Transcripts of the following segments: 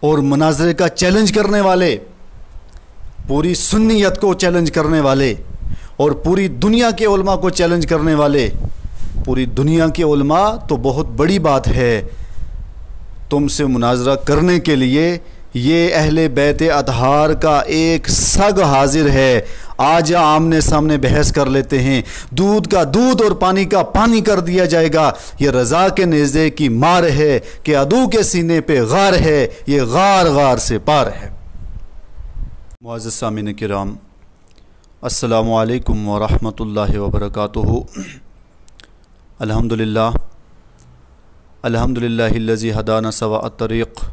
اور مناظرے کا چیلنج کرنے والے، پوری سنیت کو چیلنج کرنے والے اور پوری دنیا کے علماء کو چیلنج کرنے والے، پوری دنیا کے علماء تو بہت بڑی بات ہے، تم سے مناظرہ کرنے کے لیے یہ اہل بیت اطہار کا ایک سگ حاضر ہے، آج آمنے سامنے بحث کر لیتے ہیں، دودھ کا دودھ اور پانی کا پانی کر دیا جائے گا۔ یہ رضا کے نیزے کی مار ہے کہ عدو کے سینے پہ غار ہے، یہ غار غار سے پار ہے۔ معزز سامعین کرام، السلام علیکم ورحمۃ اللہ وبرکاتہ۔ الحمدللہ الذی ہدانا سواء الطریق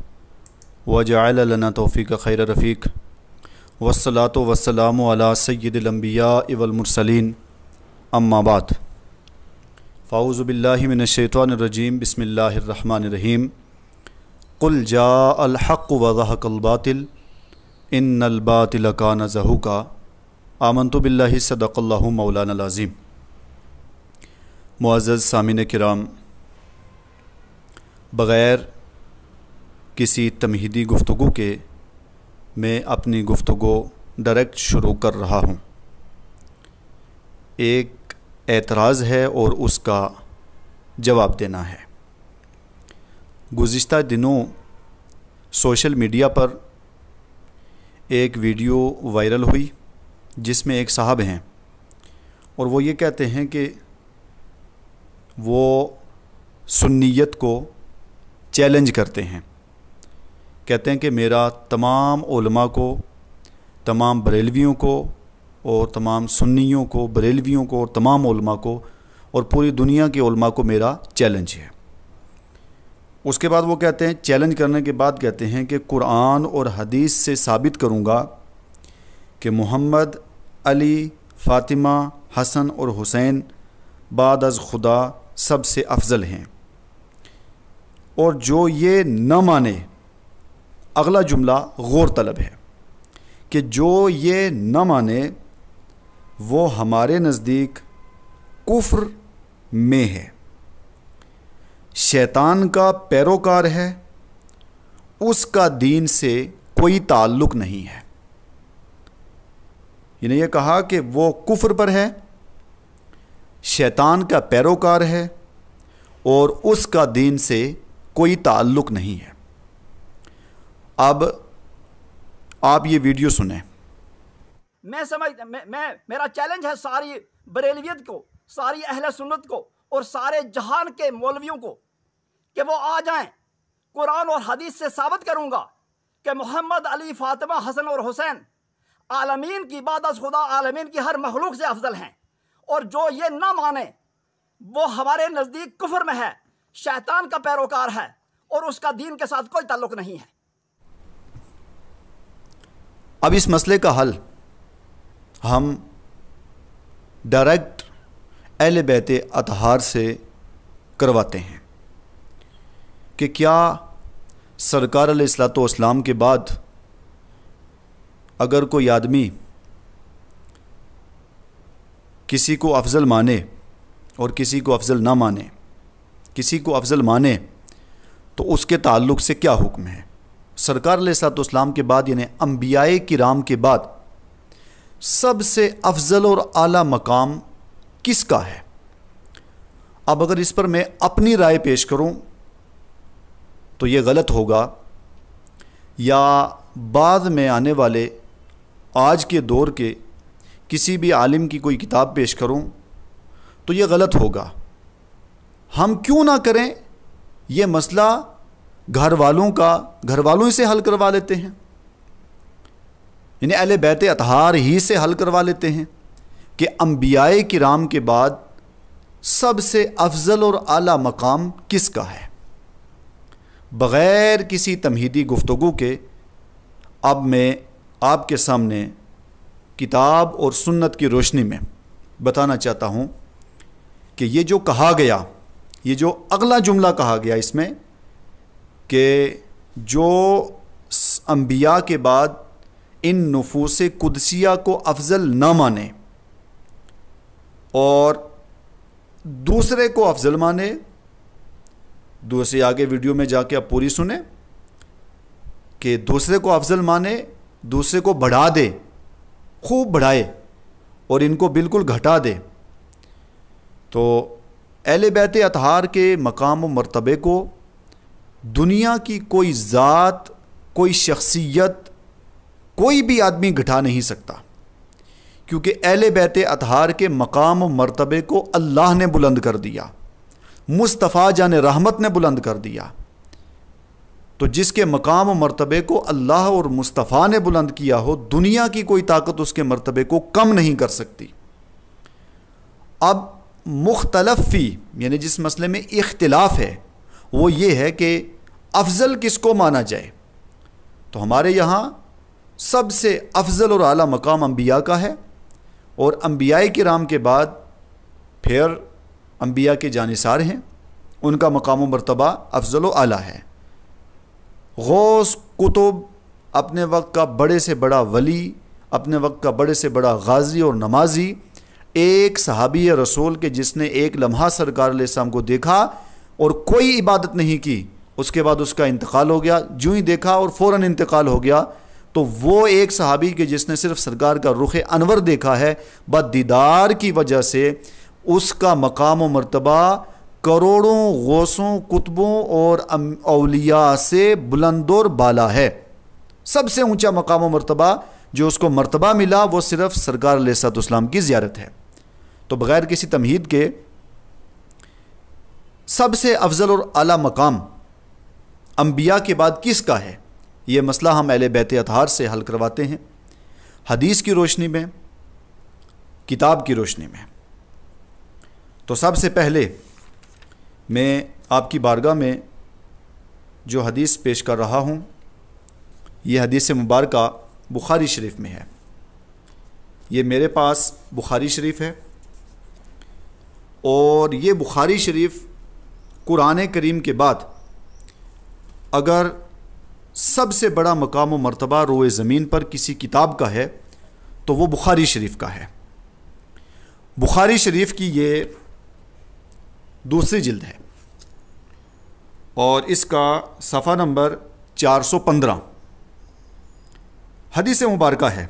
وجعل لنا توفیق خیر رفیق والصلاة والسلام علی سید الانبیاء والمرسلین، اما بعد، فاعوذ باللہ من الشیطان الرجیم، بسم اللہ الرحمن الرحیم۔ قل جاء الحق وزهق الباطل ان الباطل کان زہوقا، آمنت باللہ صدق اللہ مولانا العظیم۔ معزز سامعین کرام، بغیر کسی تمہیدی گفتگو کے میں اپنی گفتگو ڈائریکٹ شروع کر رہا ہوں۔ ایک اعتراض ہے اور اس کا جواب دینا ہے۔ گزشتہ دنوں سوشل میڈیا پر ایک ویڈیو وائرل ہوئی جس میں ایک صاحب ہیں اور وہ یہ کہتے ہیں کہ وہ سنیت کو چیلنج کرتے ہیں، کہتے ہیں کہ میرا تمام علماء کو، تمام بریلویوں کو اور تمام سنیوں کو، بریلویوں کو اور تمام علماء کو اور پوری دنیا کے علماء کو میرا چیلنج ہے۔ اس کے بعد وہ کہتے ہیں، چیلنج کرنے کے بعد کہتے ہیں کہ قرآن اور حدیث سے ثابت کروں گا کہ محمد، علی، فاطمہ، حسن اور حسین بعد از خدا سب سے افضل ہیں، اور جو یہ نہ مانے، اگلا جملہ غور طلب ہے کہ جو یہ نہ مانے وہ ہمارے نزدیک کفر میں ہے، شیطان کا پیروکار ہے، اس کا دین سے کوئی تعلق نہیں ہے۔ یعنی یہ کہا کہ وہ کفر پر ہے، شیطان کا پیروکار ہے اور اس کا دین سے کوئی تعلق نہیں ہے۔ اب آپ یہ ویڈیو سنیں۔ میرا چیلنج ہے ساری بریلویت کو، ساری اہل سنت کو اور سارے جہان کے مولویوں کو کہ وہ آ جائیں، قرآن اور حدیث سے ثابت کروں گا کہ محمد، علی، فاطمہ، حسن اور حسین عالمین کی بعد از خدا، عالمین کی ہر مخلوق سے افضل ہیں، اور جو یہ نہ مانے وہ ہمارے نزدیک کفر میں ہے، شیطان کا پیروکار ہے اور اس کا دین کے ساتھ کوئی تعلق نہیں ہے۔ اب اس مسئلے کا حل ہم ڈائریکٹ اہل بیت اطہار سے کرواتے ہیں کہ کیا سرکار علیہ الصلوۃ والسلام کے بعد اگر کوئی آدمی کسی کو افضل مانے اور کسی کو افضل نہ مانے، کسی کو افضل مانے تو اس کے تعلق سے کیا حکم ہے؟ سرکار علیہ الصلوۃ والسلام کے بعد یعنی انبیاء کرام کے بعد سب سے افضل اور اعلیٰ مقام کس کا ہے؟ اب اگر اس پر میں اپنی رائے پیش کروں تو یہ غلط ہوگا، یا بعد میں آنے والے آج کے دور کے کسی بھی عالم کی کوئی کتاب پیش کروں تو یہ غلط ہوگا۔ ہم کیوں نہ کریں یہ مسئلہ گھر والوں سے حل کروا لیتے ہیں، یعنی اہل بیت اطہار ہی سے حل کروا لیتے ہیں کہ انبیاء کرام کے بعد سب سے افضل اور اعلیٰ مقام کس کا ہے۔ بغیر کسی تمہیدی گفتگو کے اب میں آپ کے سامنے کتاب اور سنت کی روشنی میں بتانا چاہتا ہوں کہ یہ جو کہا گیا، یہ جو اگلا جملہ کہا گیا اس میں کہ جو انبیاء کے بعد ان نفوس قدسیہ کو افضل نہ مانے اور دوسرے کو افضل مانے، دوسرے آگے ویڈیو میں جا کے آپ پوری سنیں کہ دوسرے کو افضل مانے، دوسرے کو بڑھا دے، خوب بڑھائے اور ان کو بالکل گھٹا دے. تو اہل بیت اطہار کے مقام و مرتبے کو دنیا کی کوئی ذات، کوئی شخصیت، کوئی بھی آدمی گھٹا نہیں سکتا، کیونکہ اہل بیت اطہار کے مقام و مرتبے کو اللہ نے بلند کر دیا، مصطفیٰ جان رحمت نے بلند کر دیا. تو جس کے مقام و مرتبے کو اللہ اور مصطفیٰ نے بلند کیا ہو، دنیا کی کوئی طاقت اس کے مرتبے کو کم نہیں کر سکتی. اب مختلف فی یعنی جس مسئلے میں اختلاف ہے وہ یہ ہے کہ افضل کس کو مانا جائے. تو ہمارے یہاں سب سے افضل اور اعلیٰ مقام انبیاء کا ہے، اور انبیاء کرام کے بعد پھر انبیاء کے جانثار ہیں، ان کا مقام و مرتبہ افضل و اعلیٰ ہے. غوث، قطب، اپنے وقت کا بڑے سے بڑا ولی، اپنے وقت کا بڑے سے بڑا غازی اور نمازی، ایک صحابی رسول کے جس نے ایک لمحہ سرکار علیہ السلام کو دیکھا اور کوئی عبادت نہیں کی، اس کے بعد اس کا انتقال ہو گیا، جو ہی دیکھا اور فوراً انتقال ہو گیا، تو وہ ایک صحابی کے جس نے صرف سرکار کا رخ انور دیکھا ہے، بد دیدار کی وجہ سے اس کا مقام و مرتبہ کروڑوں غوثوں، قطبوں اور اولیاء سے بلند اور بالا ہے. سب سے اونچا مقام و مرتبہ جو اس کو مرتبہ ملا وہ صرف سرکار علیہ الصلوۃ والسلام کی زیارت ہے. تو بغیر کسی تمہید کے سب سے افضل اور اعلیٰ مقام انبیاء کے بعد کس کا ہے، یہ مسئلہ ہم اہل بیت اطہار سے حل کرواتے ہیں، حدیث کی روشنی میں، کتاب کی روشنی میں. تو سب سے پہلے میں آپ کی بارگاہ میں جو حدیث پیش کر رہا ہوں، یہ حدیث مبارکہ بخاری شریف میں ہے. یہ میرے پاس بخاری شریف ہے، اور یہ بخاری شریف قرآن کریم کے بعد اگر سب سے بڑا مقام و مرتبہ روئے زمین پر کسی کتاب کا ہے تو وہ بخاری شریف کا ہے. بخاری شریف کی یہ دوسری جلد ہے، اور اس کا صفحہ نمبر 415 حدیث مبارکہ ہے،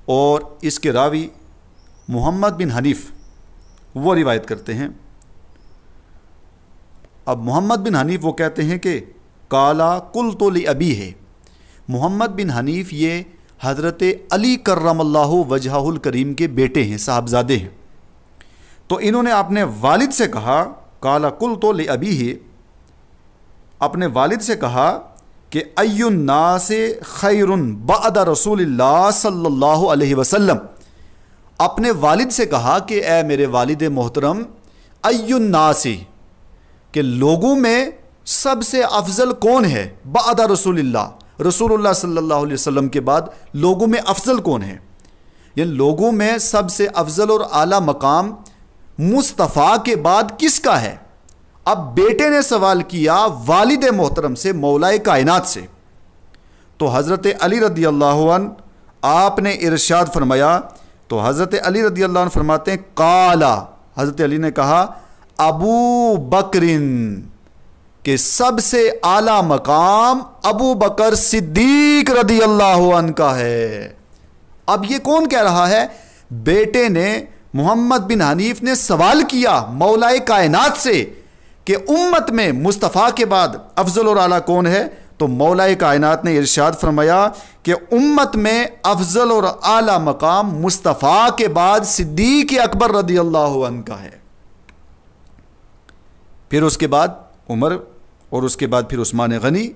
اور اس کے راوی محمد بن حنیف وہ روایت کرتے ہیں. اب محمد بن حنیف وہ کہتے ہیں کہ کالا قلت لابی ہے. محمد بن حنیف یہ حضرت علی کرم اللہ وجہہ الکریم کے بیٹے ہیں، صاحبزادے ہیں. تو انہوں نے اپنے والد سے کہا، کالا قلت لابی ہے، اپنے والد سے کہا کہ ای الناس خیر بعد رسول اللہ صلی اللہ علیہ وسلم. اپنے والد سے کہا کہ اے میرے والد محترم، ای الناس، کہ لوگوں میں سب سے افضل کون ہے، بعد رسول اللہ، رسول اللہ صلی اللہ علیہ وسلم کے بعد لوگوں میں افضل کون ہے، یعنی لوگوں میں سب سے افضل اور اعلیٰ مقام مصطفیٰ کے بعد کس کا ہے. اب بیٹے نے سوال کیا والد محترم سے، مولائے کائنات سے. تو حضرت علی رضی اللہ عنہ آپ نے ارشاد فرمایا، تو حضرت علی رضی اللہ عنہ فرماتے ہیں قالا، حضرت علی نے کہا ابو بکرن، کہ سب سے اعلیٰ مقام ابو بکر صدیق رضی اللہ عنہ کا ہے. اب یہ کون کہہ رہا ہے؟ بیٹے نے، محمد بن حنیف نے سوال کیا مولائے کائنات سے کہ امت میں مصطفیٰ کے بعد افضل اور اعلیٰ کون ہے، تو مولائے کائنات نے ارشاد فرمایا کہ امت میں افضل اور اعلیٰ مقام مصطفیٰ کے بعد صدیق اکبر رضی اللہ عنہ کا ہے. پھر اس کے بعد عمر، اور اس کے بعد پھر عثمان غنی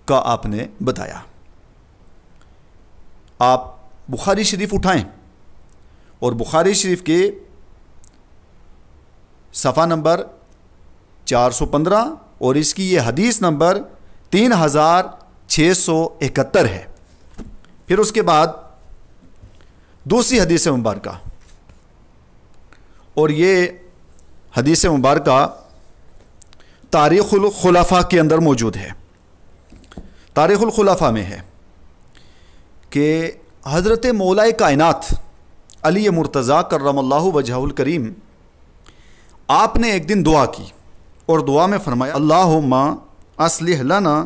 کا آپ نے بتایا. آپ بخاری شریف اٹھائیں اور بخاری شریف کے صفحہ نمبر 415 اور اس کی یہ حدیث نمبر 3671 ہے. پھر اس کے بعد دوسری حدیث مبارکہ، اور یہ حدیث مبارکہ تاریخ الخلفاء کے اندر موجود ہے. تاریخ الخلفاء میں ہے کہ حضرت مولائے کائنات علی مرتضیٰ کرم اللہ وجہہ الکریم، آپ نے ایک دن دعا کی اور دعا میں فرمایا اللہم اصلح لنا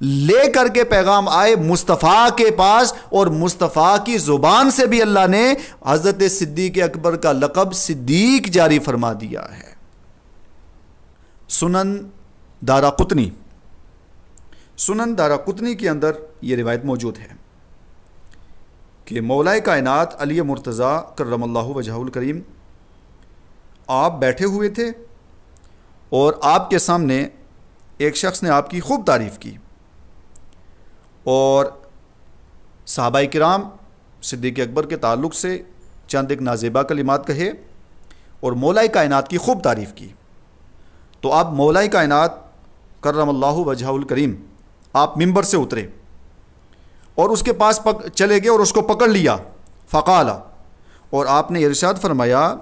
لے کر کے پیغام آئے مصطفیٰ کے پاس، اور مصطفیٰ کی زبان سے بھی اللہ نے حضرت صدیق اکبر کا لقب صدیق جاری فرما دیا ہے۔ سنن دارقطنی، سنن دارقطنی کے اندر یہ روایت موجود ہے کہ مولا کائنات علی مرتضیٰ کرم اللہ وجہہ الکریم آپ بیٹھے ہوئے تھے، اور آپ کے سامنے ایک شخص نے آپ کی خوب تعریف کی، اور صحابہ کرام صدیق اکبر کے تعلق سے چند ایک نازیبہ کلمات کہے اور مولا کائنات کی خوب تعریف کی۔ تو آپ مولا کائنات کرم اللہ وجہہ الکریم آپ ممبر سے اترے اور اس کے پاس چلے گئے اور اس کو پکڑ لیا، فقال، اور آپ نے ارشاد فرمایا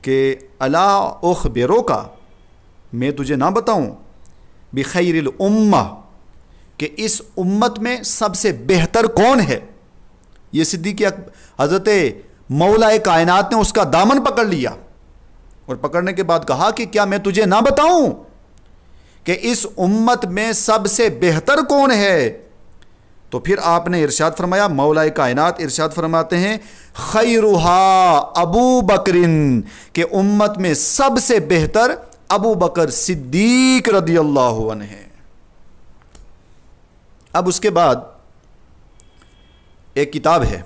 کہ الا اخبروک، میں تجھے نہ بتاؤں، بخیر الامہ، کہ اس امت میں سب سے بہتر کون ہے۔ یہ صدیق حضرت مولا کائنات نے اس کا دامن پکڑ لیا اور پکڑنے کے بعد کہا کہ کیا میں تجھے نہ بتاؤں کہ اس امت میں سب سے بہتر کون ہے۔ تو پھر آپ نے ارشاد فرمایا، مولا کائنات ارشاد فرماتے ہیں خیرہا ابو بکرن، کہ امت میں سب سے بہتر ابو بکر صدیق رضی اللہ عنہ ہے۔ اب اس کے بعد ایک کتاب ہے،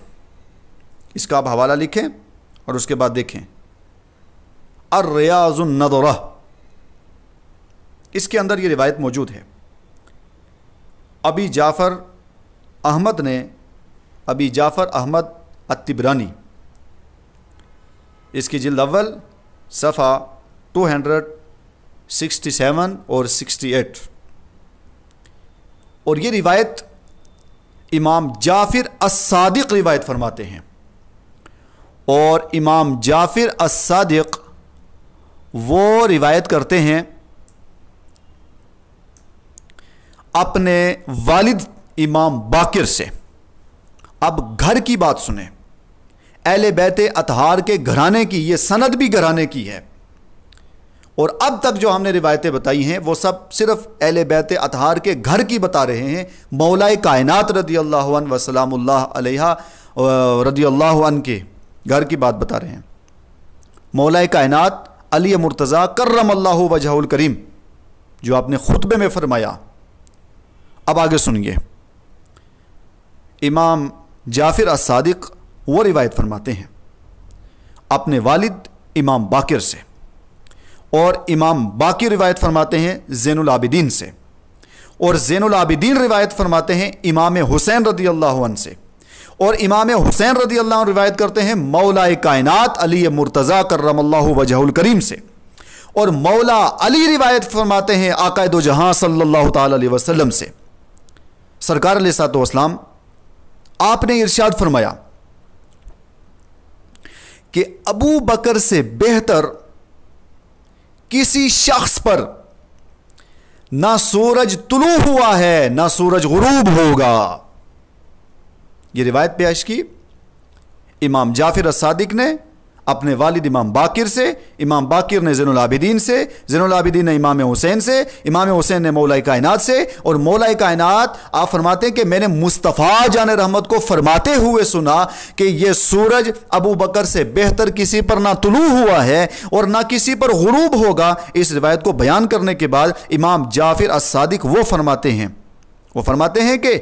اس کا آپ حوالہ لکھیں اور اس کے بعد دیکھیں، الریاض النظرہ، اس کے اندر یہ روایت موجود ہے۔ ابی جعفر احمد نے، ابی جعفر احمد الطبرانی، اس کی جلد اول صفحہ 267 اور 68، اور یہ روایت امام جعفر الصادق روایت فرماتے ہیں، اور امام جعفر الصادق وہ روایت کرتے ہیں اپنے والد امام باقر سے۔ اب گھر کی بات سنیں، اہل بیت اطہار کے گھرانے کی یہ سند بھی گھرانے کی ہے، اور اب تک جو ہم نے روایتیں بتائی ہیں وہ سب صرف اہل بیت اطہار کے گھر کی بتا رہے ہیں۔ مولا کائنات رضی اللہ عنہ وسلام اللہ علیہ رضی اللہ عنہ کے گھر کی بات بتا رہے ہیں۔ مولا کائنات علی مرتضیٰ کرم اللہ وجہہ الکریم جو آپ نے خطبے میں فرمایا، اب آگے سنیے۔ امام جعفر الصادق وہ روایت فرماتے ہیں اپنے والد امام باقر سے، اور امام باقر روایت فرماتے ہیں زین العابدین سے، اور زین العابدین روایت فرماتے ہیں امام حسین رضی اللہ عنہ سے، اور امام حسین رضی اللہ عنہ روایت کرتے ہیں مولا کائنات علی مرتضیٰ کرم اللہ وجہہ الکریم سے، اور مولا علی روایت فرماتے ہیں آقا دو جہاں صلی اللہ تعالی علیہ وسلم سے۔ سرکار علیہ الصلوۃ والسلام آپ نے ارشاد فرمایا کہ ابو بکر سے بہتر کسی شخص پر نہ سورج طلوع ہوا ہے نہ سورج غروب ہوگا۔ یہ روایت پیش کی امام جعفر الصادق نے اپنے والد امام باقر سے، امام باقر نے زین العابدین سے، زین العابدین نے امام حسین سے، امام حسین نے مولا کائنات سے، اور مولا کائنات آپ فرماتے ہیں کہ میں نے مصطفیٰ جان رحمت کو فرماتے ہوئے سنا کہ یہ سورج ابو بکر سے بہتر کسی پر نہ طلوع ہوا ہے اور نہ کسی پر غروب ہوگا۔ اس روایت کو بیان کرنے کے بعد امام جعفر الصادق وہ فرماتے ہیں کہ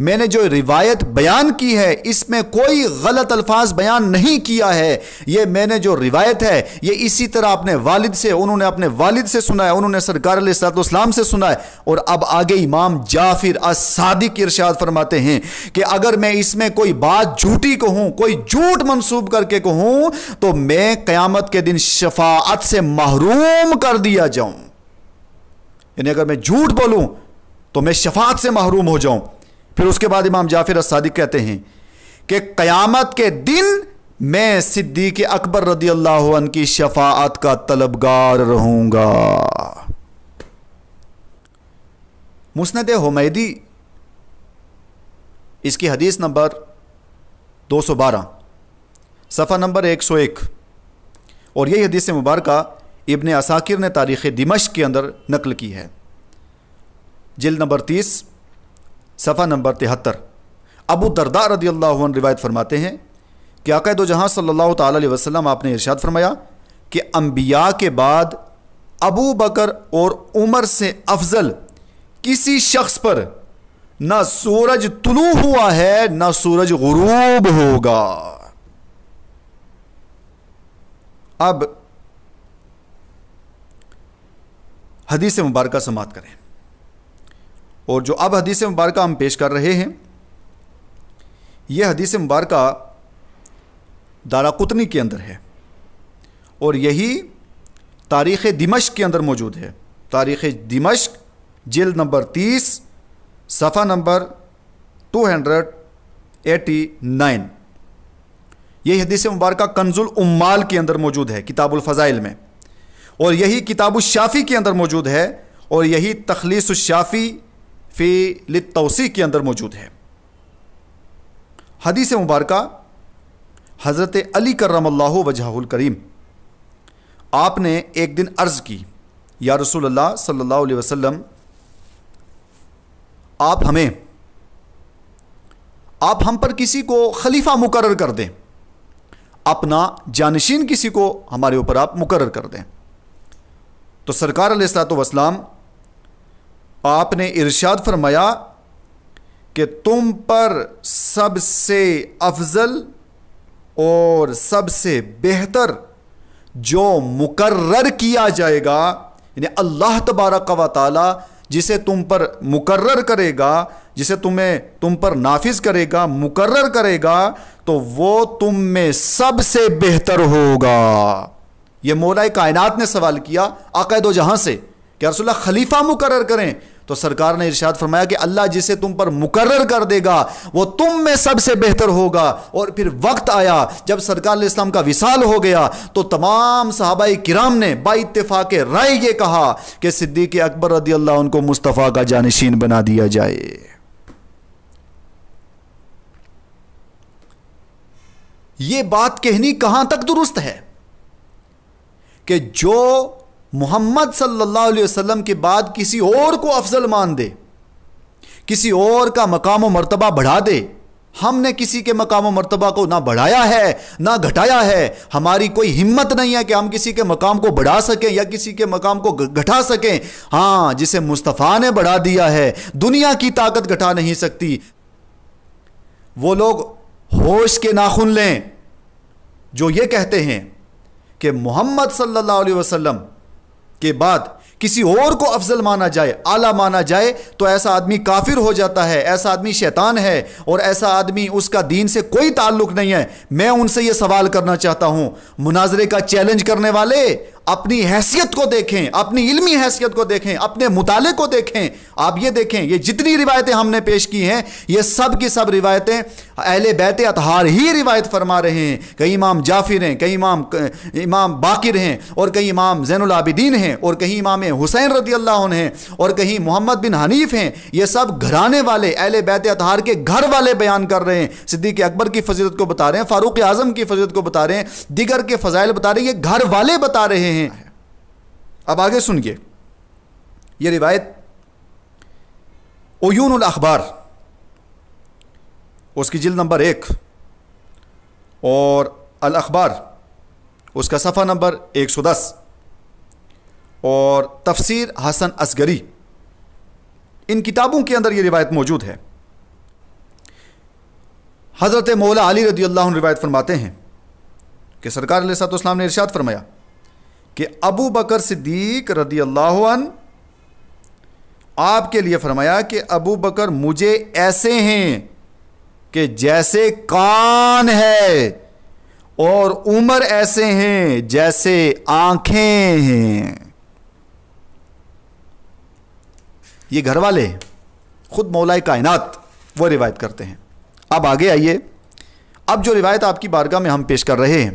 میں نے جو روایت بیان کی ہے اس میں کوئی غلط الفاظ بیان نہیں کیا ہے، یہ میں نے جو روایت ہے یہ اسی طرح اپنے والد سے، انہوں نے اپنے والد سے سنا ہے، انہوں نے سرکار علیہ الصلوۃ والسلام سے سنا ہے۔ اور اب آگے امام جعفر الصادق ارشاد فرماتے ہیں کہ اگر میں اس میں کوئی بات جھوٹی کہوں، کوئی جھوٹ منسوب کر کے کہوں تو میں قیامت کے دن شفاعت سے محروم کر دیا جاؤں، یعنی اگر میں جھوٹ بولوں تو میں شفاعت سے محروم ہو جاؤں۔ پھر اس کے بعد امام جعفر الصادق کہتے ہیں کہ قیامت کے دن میں صدیق اکبر رضی اللہ عنہ کی شفاعت کا طلبگار رہوں گا۔ مسند حمیدی اس کی حدیث نمبر 212 صفحہ نمبر 101، اور یہی حدیث مبارکہ ابن عساکر نے تاریخ دمشق کے اندر نقل کی ہے۔ جلد نمبر 30 صفحہ نمبر 73 ابو درداء رضی اللہ عنہ روایت فرماتے ہیں کہ آقا دو جہاں صلی اللہ تعالی علیہ وسلم آپ نے ارشاد فرمایا کہ انبیاء کے بعد ابو بکر اور عمر سے افضل کسی شخص پر نہ سورج طلوع ہوا ہے نہ سورج غروب ہوگا۔ اب حدیث مبارکہ سماعت کریں، اور جو اب حدیث مبارکہ ہم پیش کر رہے ہیں یہ حدیث مبارکہ دارقطنی کے اندر ہے، اور یہی تاریخ دمشق کے اندر موجود ہے۔ تاریخ دمشق جلد نمبر 30 صفحہ نمبر 289 یہ حدیث مبارکہ کنز الامال کے اندر موجود ہے، کتاب الفضائل میں، اور یہی کتاب الشافی کے اندر موجود ہے، اور یہی تخلیص الشافی فی للتوصیح کے اندر موجود ہے۔ حدیث مبارکہ حضرت علی کرم اللہ وجہہ الکریم آپ نے ایک دن عرض کی، یا رسول اللہ صلی اللہ علیہ وسلم آپ ہم پر کسی کو خلیفہ مقرر کر دیں، اپنا جانشین کسی کو ہمارے اوپر آپ مقرر کر دیں۔ تو سرکار علیہ الصلوۃ والسلام آپ نے ارشاد فرمایا کہ تم پر سب سے افضل اور سب سے بہتر جو مقرر کیا جائے گا، یعنی اللہ تبارک و تعالی جسے تم پر مقرر کرے گا، جسے تم پر نافذ کرے گا، مقرر کرے گا، تو وہ تم میں سب سے بہتر ہوگا۔ یہ مولا کائنات نے سوال کیا آقا دو جہاں سے کہ رسول اللہ خلیفہ مقرر کریں، تو سرکار نے ارشاد فرمایا کہ اللہ جسے تم پر مقرر کر دے گا وہ تم میں سب سے بہتر ہوگا۔ اور پھر وقت آیا جب سرکار علیہ السلام کا وصال ہو گیا تو تمام صحابہ کرام نے با اتفاق رائے یہ کہا کہ صدیق اکبر رضی اللہ عنہ کو مصطفیٰ کا جانشین بنا دیا جائے۔ یہ بات کہنی کہاں تک درست ہے کہ جو محمد صلی اللہ علیہ وسلم کے بعد کسی اور کو افضل مان دے، کسی اور کا مقام و مرتبہ بڑھا دے۔ ہم نے کسی کے مقام و مرتبہ کو نہ بڑھایا ہے نہ گھٹایا ہے، ہماری کوئی ہمت نہیں ہے کہ ہم کسی کے مقام کو بڑھا سکیں یا کسی کے مقام کو گھٹا سکیں۔ ہاں، جسے مصطفیٰ نے بڑھا دیا ہے دنیا کی طاقت گھٹا نہیں سکتی۔ وہ لوگ ہوش کے ناخن لیں جو یہ کہتے ہیں کہ محمد صلی اللہ علیہ وسلم کے بعد کسی اور کو افضل مانا جائے، اعلیٰ مانا جائے، تو ایسا آدمی کافر ہو جاتا ہے، ایسا آدمی شیطان ہے، اور ایسا آدمی اس کا دین سے کوئی تعلق نہیں ہے۔ میں ان سے یہ سوال کرنا چاہتا ہوں، مناظرے کا چیلنج کرنے والے اپنی حیثیت کو دیکھیں، اپنی علمی حیثیت کو دیکھیں، اپنے مطالعے کو دیکھیں۔ آپ یہ دیکھیں یہ جتنی روایتیں ہم نے پیش کی ہیں یہ سب کی سب روایتیں اہل بیت اطہار ہی روایت فرما رہے ہیں۔ کہیں امام جعفر ہیں، کہیں امام باقر ہیں، اور کہیں امام زین العابدین ہیں، اور کہیں امام حسین رضی اللہ عنہ ہیں، اور کہیں محمد بن حنیف ہیں۔ یہ سب گھرانے والے اہل بیت اطہار کے گھر والے بیان کر رہے ہیں۔ صدیق اکبر کی فضیلت کو بتا رہے ہیں، فاروق اعظم کی فضیلت کو بتا رہے ہیں، دیگر کے فضائل بتا رہے ہیں، یہ گھر والے بتا رہے ہیں۔ اب آگے سنیے، یہ روایت عیون الاخبار اس کی جلد نمبر 1 اور الاخبار اس کا صفحہ نمبر 110 اور تفسیر حسن اصغری، ان کتابوں کے اندر یہ روایت موجود ہے۔ حضرت مولا علی رضی اللہ عنہ روایت فرماتے ہیں کہ سرکار علیہ الصلوۃ والسلام نے ارشاد فرمایا کہ ابو بکر صدیق رضی اللہ عنہ آپ کے لیے فرمایا کہ ابو بکر مجھے ایسے ہیں کہ جیسے کان ہے، اور عمر ایسے ہیں جیسے آنکھیں ہیں۔ یہ گھر والے خود مولا کائنات وہ روایت کرتے ہیں۔ اب آگے آئیے، اب جو روایت آپ کی بارگاہ میں ہم پیش کر رہے ہیں،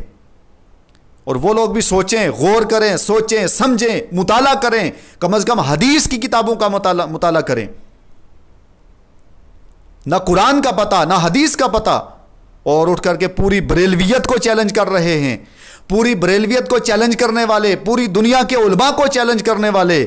اور وہ لوگ بھی سوچیں، غور کریں، سوچیں، سمجھیں، مطالعہ کریں، کم از کم حدیث کی کتابوں کا مطالعہ کریں۔ نہ قرآن کا پتہ نہ حدیث کا پتہ، اور اٹھ کر کے پوری بریلویت کو چیلنج کر رہے ہیں۔ پوری بریلویت کو چیلنج کرنے والے، پوری دنیا کے علماء کو چیلنج کرنے والے،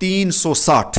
360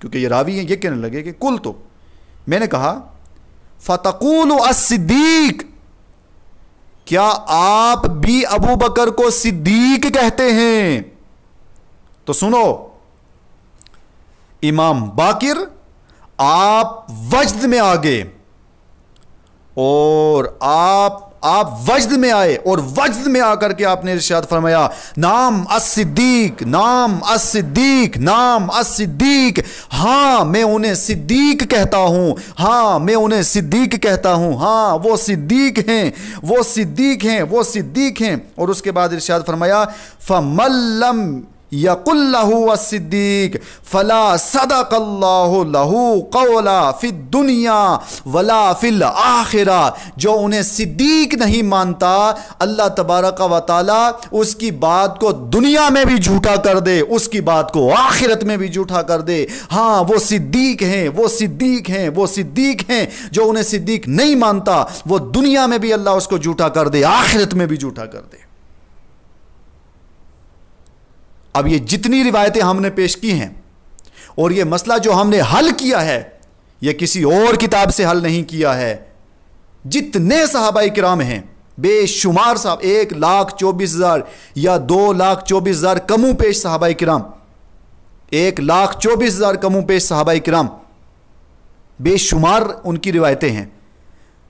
کیونکہ یہ راوی ہیں، یہ کہنے لگے کہ کل تو میں نے کہا فتقول الصدیق، کیا آپ بھی ابو بکر کو صدیق کہتے ہیں؟ تو سنو امام باقر آپ وجد میں آ گئے اور آپ وجد میں آئے اور وجد میں آ کر کے آپ نے ارشاد فرمایا نام الصدیق، نام الصدیق، نام الصدیق، ہاں میں انہیں صدیق کہتا ہوں، ہاں میں انہیں صدیق کہتا ہوں، ہاں وہ صدیق ہیں، وہ صدیق ہیں، وہ صدیق ہیں۔ اور اس کے بعد ارشاد فرمایا فَمَن لَّمْ یقل لہ الصدیق فلا صدق اللہ لہ قولا فی الدنیا ولا فی الآخرہ، جو انہیں صدیق نہیں مانتا اللہ تبارک و تعالی اس کی بات کو دنیا میں بھی جھوٹا کر دے، اس کی بات کو آخرت میں بھی جھوٹا کر دے۔ ہاں وہ صدیق ہیں، وہ صدیق ہیں، وہ صدیق ہیں، جو انہیں صدیق نہیں مانتا وہ دنیا میں بھی اللہ اس کو جھوٹا کر دے، آخرت میں بھی جھوٹا کر دے۔ اب یہ جتنی روایتیں ہم نے پیش کی ہیں اور یہ مسئلہ جو ہم نے حل کیا ہے یہ کسی اور کتاب سے حل نہیں کیا ہے، جتنے صحابہ کرام ہیں بے شمار صاحب، 1,24,000 یا 2,24,000 کموں پیش صحابہ کرام، 1,24,000 کموں پیش صحابہ کرام، بے شمار ان کی روایتیں ہیں،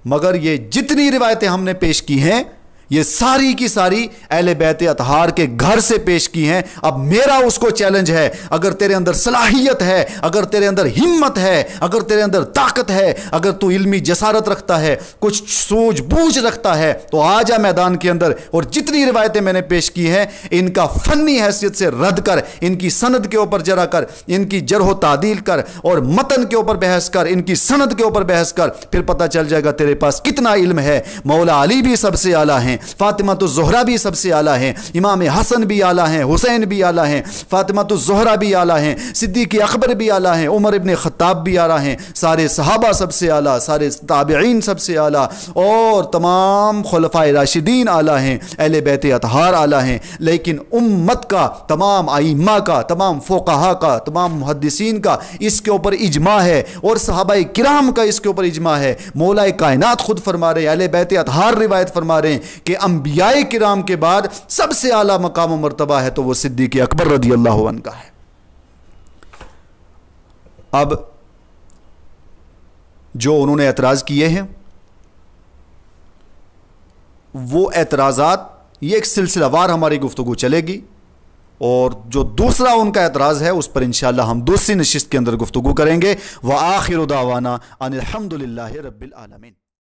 مگر یہ جتنی روایتیں ہم نے پیش کی ہیں یہ ساری کی ساری اہل بیت اطہار کے گھر سے پیش کی ہیں۔ اب میرا اس کو چیلنج ہے، اگر تیرے اندر صلاحیت ہے، اگر تیرے اندر ہمت ہے، اگر تیرے اندر طاقت ہے، اگر تو علمی جسارت رکھتا ہے، کچھ سوجھ بوجھ رکھتا ہے تو آ جا میدان کے اندر اور جتنی روایتیں میں نے پیش کی ہیں ان کا فنی حیثیت سے رد کر، ان کی سند کے اوپر جرا کر، ان کی جرح و تعدیل کر اور متن کے اوپر بحث کر، ان کی سند کے اوپر بحث کر، پھر پتہ چل جائے گا تیرے پاس کتنا علم ہے۔ مولا علی بھی سب سے اعلیٰ ہیں، فاطمہ الزہرا بھی سب سے اعلیٰ ہیں، امام حسن بھی اعلیٰ ہیں، حسین بھی اعلیٰ ہیں، فاطمہ الزہرا بھی اعلیٰ ہیں، صدیق اکبر بھی اعلیٰ ہیں، عمر ابن خطاب بھی اعلیٰ ہیں، سارے صحابہ سب سے اعلیٰ، سارے تابعین سب سے اعلیٰ اور تمام خلفائے راشدین اعلیٰ ہیں، اہل بیت اطہار اعلیٰ ہیں، لیکن امت کا، تمام ائمہ کا، تمام فقہا کا، تمام محدثین کا اس کے اوپر اجماع ہے اور صحابہ کرام کا اس کے اوپر اجماع ہے۔ مولا کائنات خود فرما رہے ہیں، اہل بیت اطہار روایت فرما رہے ہیں کہ انبیاء کرام کے بعد سب سے اعلیٰ مقام و مرتبہ ہے تو وہ صدیق اکبر رضی اللہ عنہ کا ہے۔ اب جو انہوں نے اعتراض کیے ہیں وہ اعتراضات، یہ ایک سلسلہ وار ہماری گفتگو چلے گی اور جو دوسرا ان کا اعتراض ہے اس پر انشاءاللہ ہم دوسری نشست کے اندر گفتگو کریں گے۔ وآخر دعوانا ان الحمد للہ رب العالمین۔